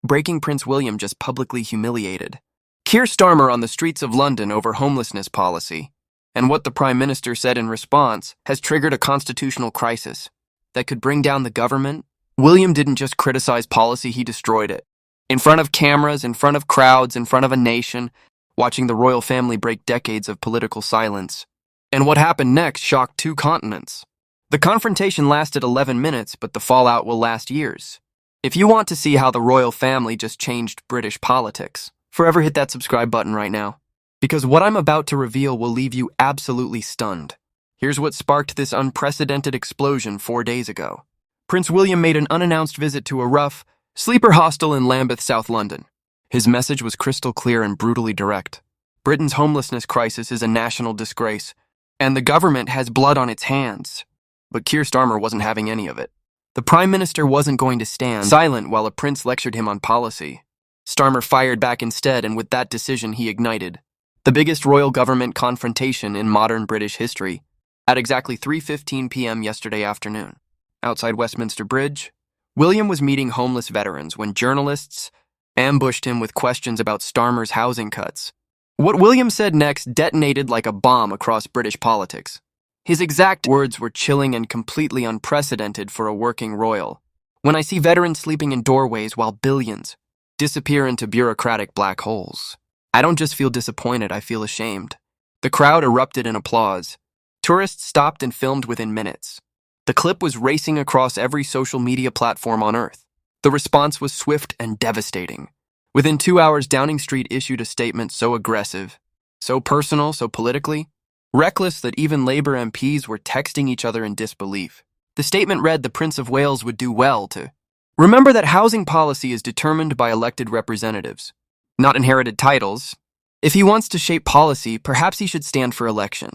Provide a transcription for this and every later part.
breaking Prince William just publicly humiliated. Keir Starmer on the streets of London over homelessness policy. And what the Prime Minister said in response has triggered a constitutional crisis that could bring down the government. William didn't just criticize policy, he destroyed it. In front of cameras, in front of crowds, in front of a nation, watching the royal family break decades of political silence. And what happened next shocked two continents. The confrontation lasted 11 minutes, but the fallout will last years. If you want to see how the royal family just changed British politics, forever hit that subscribe button right now. Because what I'm about to reveal will leave you absolutely stunned. Here's what sparked this unprecedented explosion 4 days ago. Prince William made an unannounced visit to a rough, sleeper hostel in Lambeth, South London. His message was crystal clear and brutally direct. Britain's homelessness crisis is a national disgrace, and the government has blood on its hands. But Keir Starmer wasn't having any of it. The Prime Minister wasn't going to stand silent while a prince lectured him on policy. Starmer fired back instead, and with that decision he ignited the biggest royal government confrontation in modern British history at exactly 3:15 p.m. yesterday afternoon. Outside Westminster Bridge, William was meeting homeless veterans when journalists ambushed him with questions about Starmer's housing cuts. What William said next detonated like a bomb across British politics. His exact words were chilling and completely unprecedented for a working royal. When I see veterans sleeping in doorways while billions disappear into bureaucratic black holes, I don't just feel disappointed, I feel ashamed. The crowd erupted in applause. Tourists stopped and filmed within minutes. The clip was racing across every social media platform on Earth. The response was swift and devastating. Within 2 hours, Downing Street issued a statement so aggressive, so personal, so politically reckless that even Labour MPs were texting each other in disbelief. The statement read the Prince of Wales would do well to remember that housing policy is determined by elected representatives, not inherited titles. If he wants to shape policy, perhaps he should stand for election.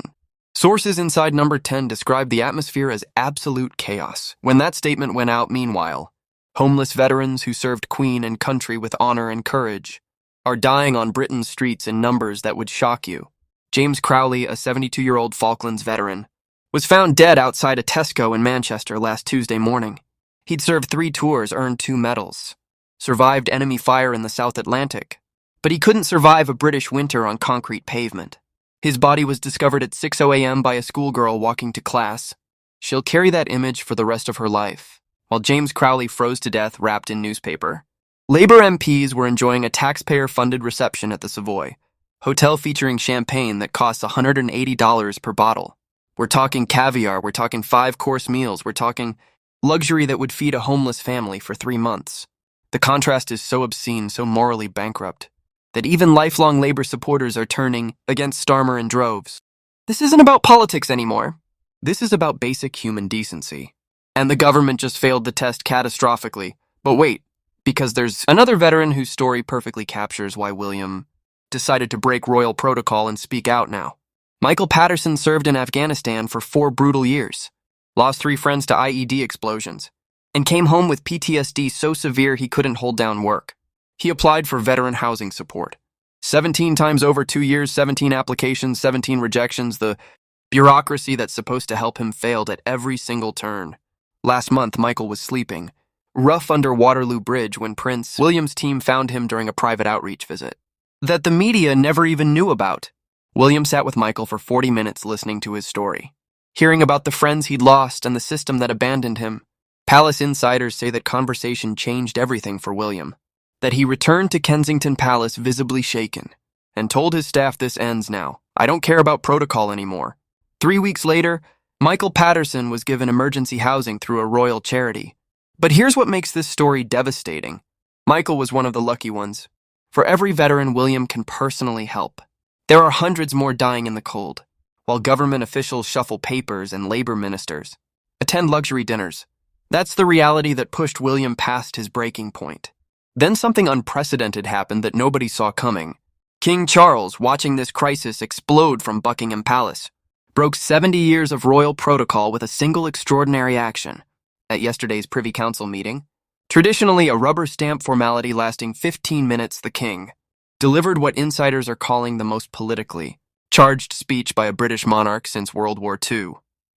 Sources inside Number 10 described the atmosphere as absolute chaos. When that statement went out, meanwhile, homeless veterans who served Queen and country with honor and courage are dying on Britain's streets in numbers that would shock you. James Crowley, a 72-year-old Falklands veteran, was found dead outside a Tesco in Manchester last Tuesday morning. He'd served 3 tours, earned 2 medals, survived enemy fire in the South Atlantic, but he couldn't survive a British winter on concrete pavement. His body was discovered at 6:00 a.m. by a schoolgirl walking to class. She'll carry that image for the rest of her life, while James Crowley froze to death wrapped in newspaper. Labour MPs were enjoying a taxpayer-funded reception at the Savoy, hotel featuring champagne that costs $180 per bottle. We're talking caviar, we're talking 5-course meals, we're talking luxury that would feed a homeless family for 3 months. The contrast is so obscene, so morally bankrupt, that even lifelong Labour supporters are turning against Starmer in droves. This isn't about politics anymore. This is about basic human decency. And the government just failed the test catastrophically. But wait, because there's another veteran whose story perfectly captures why William decided to break royal protocol and speak out now. Michael Patterson served in Afghanistan for 4 brutal years, lost 3 friends to IED explosions, and came home with PTSD so severe he couldn't hold down work. He applied for veteran housing support. 17 times over 2 years, 17 applications, 17 rejections. The bureaucracy that's supposed to help him failed at every single turn. Last month, Michael was sleeping rough under Waterloo Bridge when Prince William's team found him during a private outreach visit that the media never even knew about. William sat with Michael for 40 minutes listening to his story, hearing about the friends he'd lost and the system that abandoned him. Palace insiders say that conversation changed everything for William, that he returned to Kensington Palace visibly shaken and told his staff, "This ends now. I don't care about protocol anymore." 3 weeks later, Michael Patterson was given emergency housing through a royal charity. But here's what makes this story devastating. Michael was one of the lucky ones. For every veteran William can personally help, there are hundreds more dying in the cold, while government officials shuffle papers and Labour ministers attend luxury dinners. That's the reality that pushed William past his breaking point. Then something unprecedented happened that nobody saw coming. King Charles, watching this crisis explode from Buckingham Palace, broke 70 years of royal protocol with a single extraordinary action. At yesterday's Privy Council meeting, traditionally a rubber stamp formality lasting 15 minutes, the King delivered what insiders are calling the most politically charged speech by a British monarch since World War II.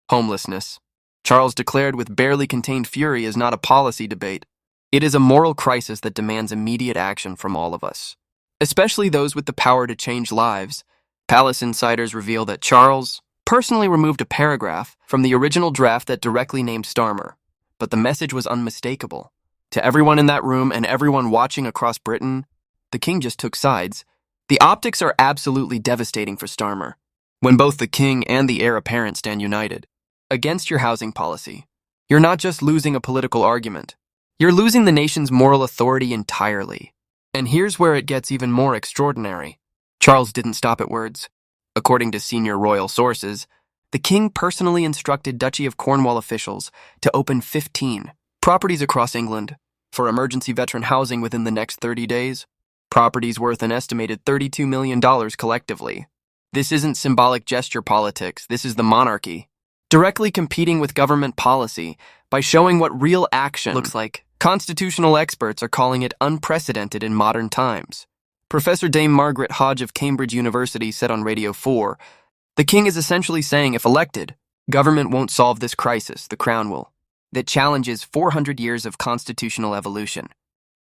Homelessness. Charles declared with barely contained fury, is not a policy debate. It is a moral crisis that demands immediate action from all of us, especially those with the power to change lives. Palace insiders reveal that Charles personally removed a paragraph from the original draft that directly named Starmer, but the message was unmistakable. To everyone in that room and everyone watching across Britain, the king just took sides. The optics are absolutely devastating for Starmer, when both the king and the heir apparent stand united against your housing policy. You're not just losing a political argument, you're losing the nation's moral authority entirely. And here's where it gets even more extraordinary. Charles didn't stop at words. According to senior royal sources, the king personally instructed Duchy of Cornwall officials to open 15 properties across England for emergency veteran housing within the next 30 days, properties worth an estimated $32 million collectively. This isn't symbolic gesture politics, this is the monarchy, directly competing with government policy by showing what real action looks like. Constitutional experts are calling it unprecedented in modern times. Professor Dame Margaret Hodge of Cambridge University said on Radio 4, "The king is essentially saying if elected, government won't solve this crisis, the crown will. That challenges 400 years of constitutional evolution."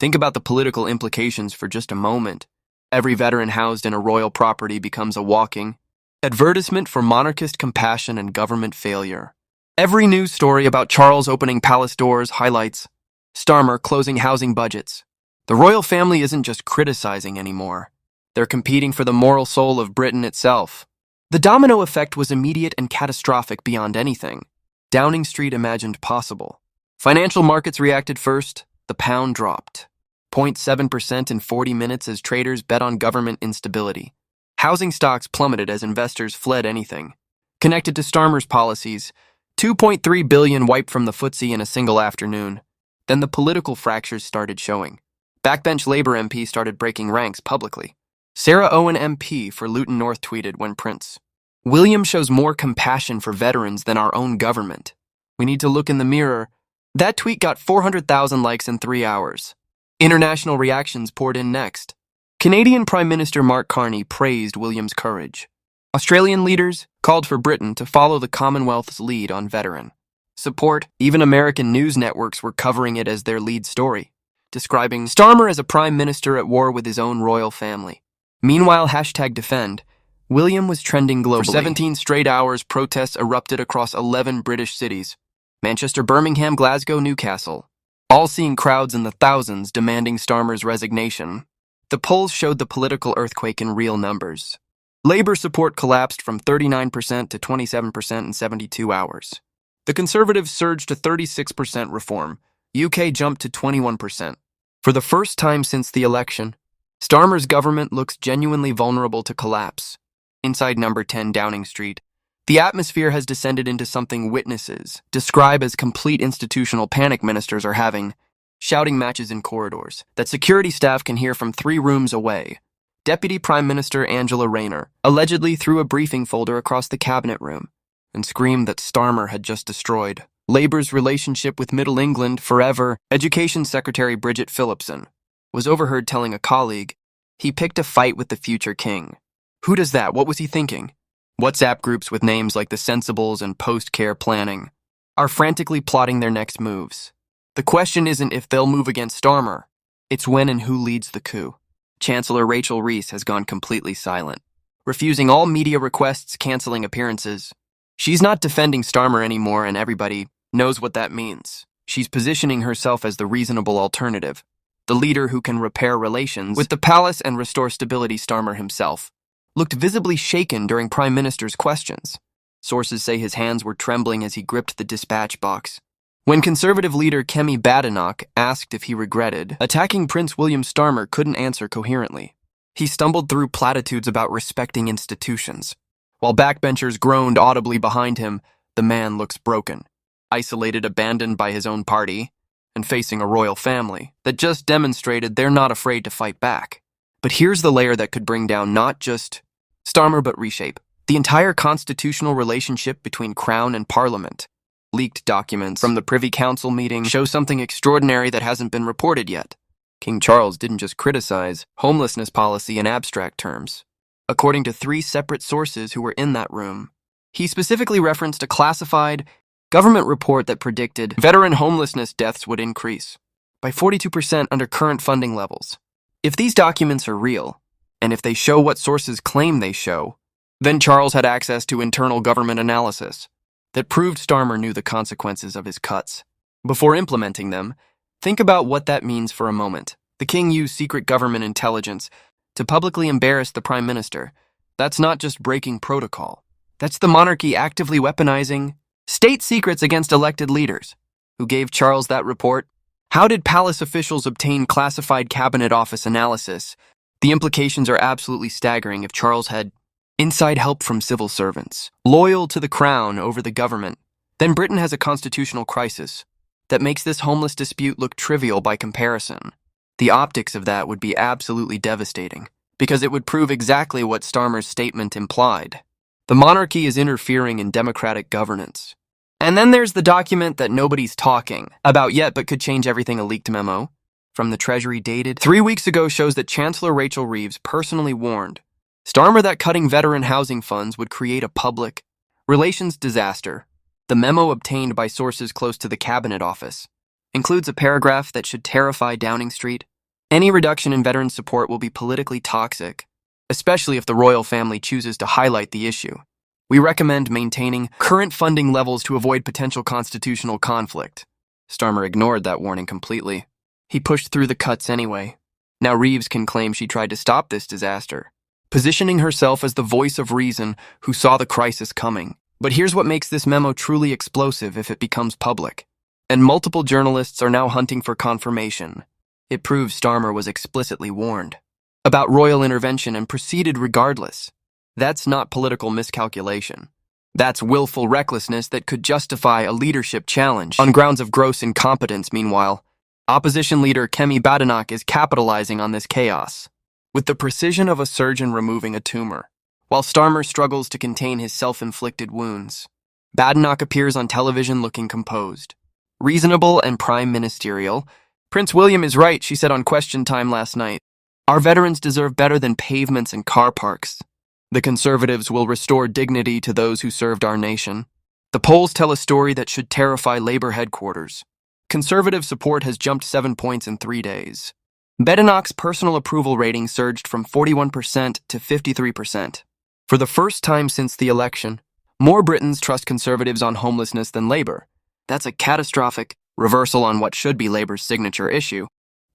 Think about the political implications for just a moment. Every veteran housed in a royal property becomes a walking advertisement for monarchist compassion and government failure. Every news story about Charles opening palace doors highlights Starmer closing housing budgets. The royal family isn't just criticizing anymore. They're competing for the moral soul of Britain itself. The domino effect was immediate and catastrophic beyond anything Downing Street imagined possible. Financial markets reacted first. The pound dropped 0.7% in 40 minutes as traders bet on government instability. Housing stocks plummeted as investors fled anything connected to Starmer's policies. $2.3 billion wiped from the FTSE in a single afternoon. Then the political fractures started showing. Backbench Labour MP started breaking ranks publicly. Sarah Owen MP for Luton North tweeted when Prince William shows more compassion for veterans than our own government. We need to look in the mirror. That tweet got 400,000 likes in 3 hours. International reactions poured in next. Canadian Prime Minister Mark Carney praised William's courage. Australian leaders called for Britain to follow the Commonwealth's lead on veteran support. Even American news networks were covering it as their lead story, describing Starmer as a prime minister at war with his own royal family. Meanwhile, #defend William was trending globally. For 17 straight hours, protests erupted across 11 British cities: Manchester, Birmingham, Glasgow, Newcastle, all seeing crowds in the thousands demanding Starmer's resignation. The polls showed the political earthquake in real numbers. Labour support collapsed from 39% to 27% in 72 hours. The Conservatives surged to 36% reform. UK jumped to 21%. For the first time since the election, Starmer's government looks genuinely vulnerable to collapse. Inside number 10 Downing Street, the atmosphere has descended into something witnesses describe as complete institutional panic. Ministers are having shouting matches in corridors that security staff can hear from 3 rooms away. Deputy Prime Minister Angela Rayner allegedly threw a briefing folder across the cabinet room and screamed that Starmer had just destroyed Labour's relationship with Middle England forever. Education Secretary Bridget Phillipson was overheard telling a colleague he picked a fight with the future king. Who does that? What was he thinking? WhatsApp groups with names like the Sensibles and Post-Care Planning are frantically plotting their next moves. The question isn't if they'll move against Starmer, it's when and who leads the coup. Chancellor Rachel Rees has gone completely silent, refusing all media requests, canceling appearances. She's not defending Starmer anymore, and everybody knows what that means. She's positioning herself as the reasonable alternative, the leader who can repair relations with the palace and restore stability. Starmer himself looked visibly shaken during Prime Minister's questions. Sources say his hands were trembling as he gripped the dispatch box. When Conservative leader Kemi Badenoch asked if he regretted attacking Prince William, Starmer couldn't answer coherently. He stumbled through platitudes about respecting institutions. While backbenchers groaned audibly behind him, the man looks broken, isolated, abandoned by his own party, and facing a royal family that just demonstrated they're not afraid to fight back. But here's the layer that could bring down not just Starmer but reshape the entire constitutional relationship between Crown and Parliament. Leaked documents from the Privy Council meeting show something extraordinary that hasn't been reported yet. King Charles didn't just criticize homelessness policy in abstract terms. According to 3 separate sources who were in that room, he specifically referenced a classified government report that predicted veteran homelessness deaths would increase. by 42% under current funding levels. If these documents are real, and if they show what sources claim they show, then Charles had access to internal government analysis that proved Starmer knew the consequences of his cuts. Before implementing them, think about what that means for a moment. The king used secret government intelligence to publicly embarrass the prime minister. That's not just breaking protocol. That's the monarchy actively weaponizing state secrets against elected leaders. Who gave Charles that report? How did palace officials obtain classified cabinet office analysis? The implications are absolutely staggering if Charles had inside help from civil servants, loyal to the crown over the government. Then Britain has a constitutional crisis that makes this homeless dispute look trivial by comparison. The optics of that would be absolutely devastating, because it would prove exactly what Starmer's statement implied. The monarchy is interfering in democratic governance. And then there's the document that nobody's talking about yet but could change everything, a leaked memo from the Treasury dated 3 weeks ago shows that Chancellor Rachel Reeves personally warned Starmer that cutting veteran housing funds would create a public relations disaster. The memo, obtained by sources close to the Cabinet Office, includes a paragraph that should terrify Downing Street. Any reduction in veteran support will be politically toxic, especially if the royal family chooses to highlight the issue. We recommend maintaining current funding levels to avoid potential constitutional conflict. Starmer ignored that warning completely. He pushed through the cuts anyway. Now Reeves can claim she tried to stop this disaster, positioning herself as the voice of reason who saw the crisis coming. But here's what makes this memo truly explosive if it becomes public. And multiple journalists are now hunting for confirmation. It proves Starmer was explicitly warned about royal intervention and proceeded regardless. That's not political miscalculation. That's willful recklessness that could justify a leadership challenge on grounds of gross incompetence. Meanwhile, opposition leader Kemi Badenoch is capitalizing on this chaos with the precision of a surgeon removing a tumor. While Starmer struggles to contain his self-inflicted wounds, Badenoch appears on television looking composed, reasonable and prime ministerial. Prince William is right, she said on Question Time last night. Our veterans deserve better than pavements and car parks. The Conservatives will restore dignity to those who served our nation. The polls tell a story that should terrify Labour headquarters. Conservative support has jumped 7 points in 3 days. Badenoch's personal approval rating surged from 41% to 53%. For the first time since the election, more Britons trust Conservatives on homelessness than Labour. That's a catastrophic reversal on what should be Labour's signature issue.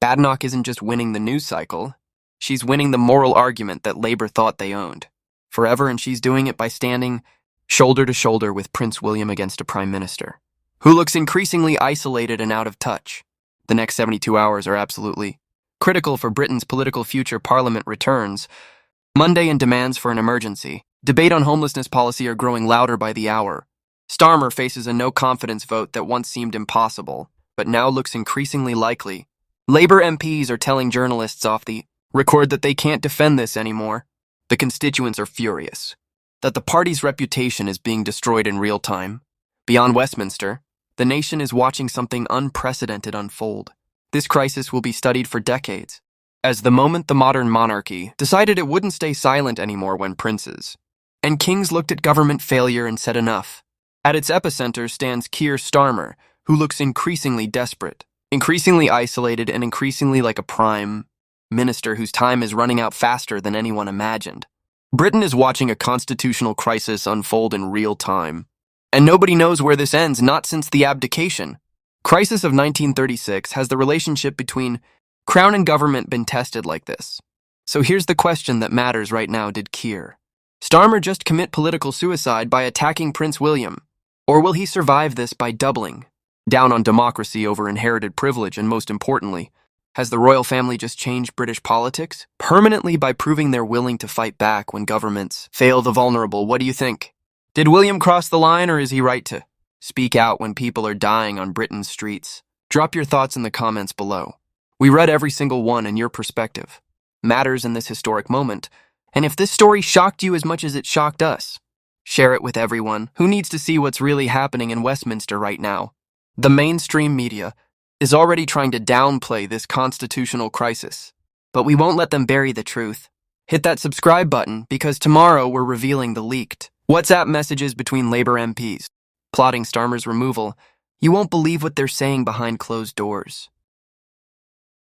Badenoch isn't just winning the news cycle, she's winning the moral argument that Labour thought they owned forever, and she's doing it by standing shoulder to shoulder with Prince William against a prime minister who looks increasingly isolated and out of touch. The next 72 hours are absolutely critical for Britain's political future. Parliament returns Monday and demands for an emergency. Debate on homelessness policy are growing louder by the hour. Starmer faces a no-confidence vote that once seemed impossible, but now looks increasingly likely. Labour MPs are telling journalists off the record that they can't defend this anymore. The constituents are furious that the party's reputation is being destroyed in real time. Beyond Westminster, the nation is watching something unprecedented unfold. This crisis will be studied for decades, as the moment the modern monarchy decided it wouldn't stay silent anymore when princes and kings looked at government failure and said enough. At its epicenter stands Keir Starmer, who looks increasingly desperate, increasingly isolated, and increasingly like a prime minister whose time is running out faster than anyone imagined. Britain is watching a constitutional crisis unfold in real time, and nobody knows where this ends, not since the abdication. Crisis of 1936 has the relationship between crown and government been tested like this. So here's the question that matters right now. Did Keir Starmer just commit political suicide by attacking Prince William? Or will he survive this by doubling down on democracy over inherited privilege? And most importantly, has the royal family just changed British politics permanently by proving they're willing to fight back when governments fail the vulnerable? What do you think? Did William cross the line, or is he right to speak out when people are dying on Britain's streets? Drop your thoughts in the comments below. We read every single one, and your perspective matters in this historic moment. And if this story shocked you as much as it shocked us, share it with everyone who needs to see what's really happening in Westminster right now. The mainstream media is already trying to downplay this constitutional crisis, but we won't let them bury the truth. Hit that subscribe button, because tomorrow we're revealing the leaked WhatsApp messages between Labour MPs plotting Starmer's removal. You won't believe what they're saying behind closed doors.